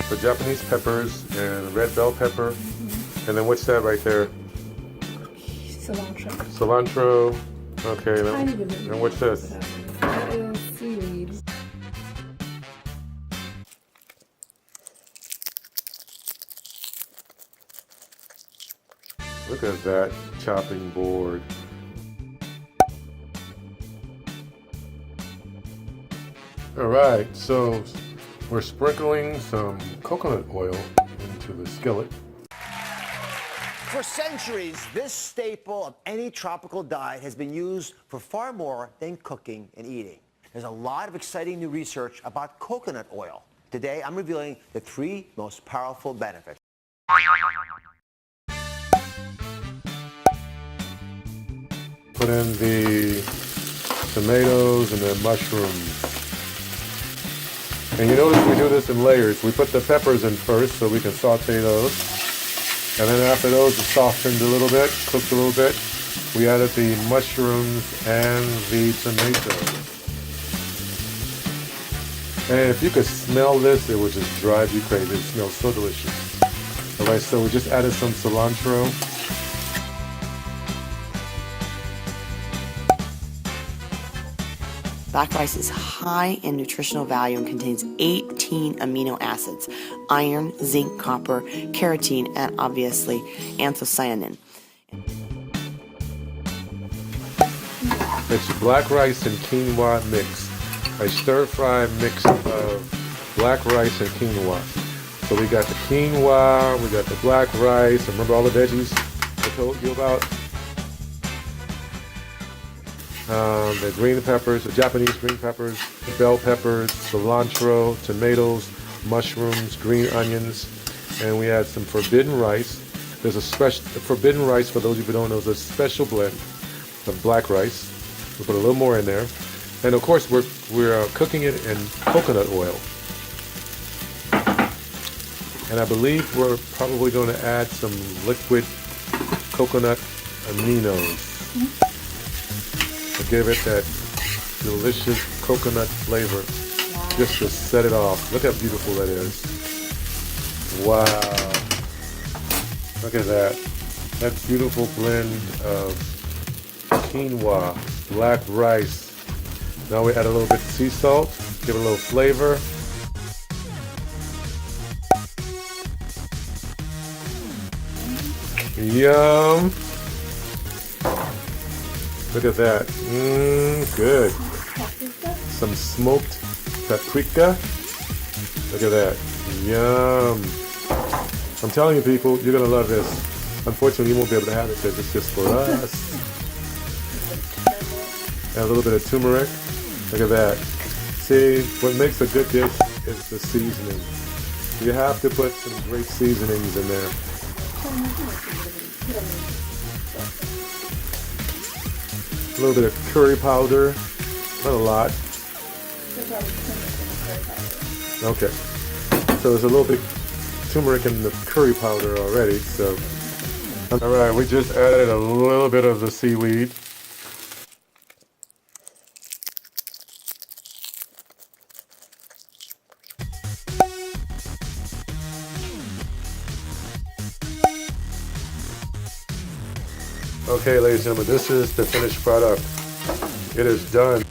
the Japanese peppers and red bell pepper. And then what's that right there? Cilantro. Cilantro. Okay, Tiny bit. and what's this? That is seaweed. Look at that chopping board. All right, so we're sprinkling some coconut oil into the skillet. For centuries, this staple of any tropical diet has been used for far more than cooking and eating. There's a lot of exciting new research about coconut oil. Today, I'm revealing the 3 most powerful benefits. Put in the tomatoes and the mushrooms. And you notice we do this in layers. We put the peppers in first so we can saute those. And then after those are softened a little bit, cooked a little bit, we added the mushrooms and the tomatoes. And if you could smell this, it would just drive you crazy. It smells so delicious. All right, so we just added some cilantro. Black rice is high in nutritional value and contains 18 amino acids: iron, zinc, copper, carotene, and obviously anthocyanin. It's black rice and quinoa mix. A stir-fry mix of black rice and quinoa. So we got the quinoa, we got the black rice, and remember all the veggies I told you about? The green peppers, the Japanese green peppers, the bell peppers, cilantro, tomatoes, mushrooms, green onions, and we add some forbidden rice. There's a special forbidden rice, for those of you who don't know, is a special blend of black rice. We put a little more in there, and of course we're cooking it in coconut oil. And I believe we're probably going to add some liquid coconut aminos. To give it that delicious coconut flavor, just to set it off. Look how beautiful that is. Wow. Look at that. That beautiful blend of quinoa, black rice. Now we add a little bit of sea salt, give it a little flavor. Yum. Look at that. Good. Some smoked paprika. Look at that. Yum. I'm telling you, people, you're going to love this. Unfortunately, you won't be able to have it because it's just for us. And a little bit of turmeric. Look at that. See, what makes a good dish is the seasoning. You have to put some great seasonings in there. A little bit of curry powder, not a lot. Okay, so there's a little bit turmeric in the curry powder already. So, all right, we just added a little bit of the seaweed. Okay, ladies and gentlemen, this is the finished product. It is done.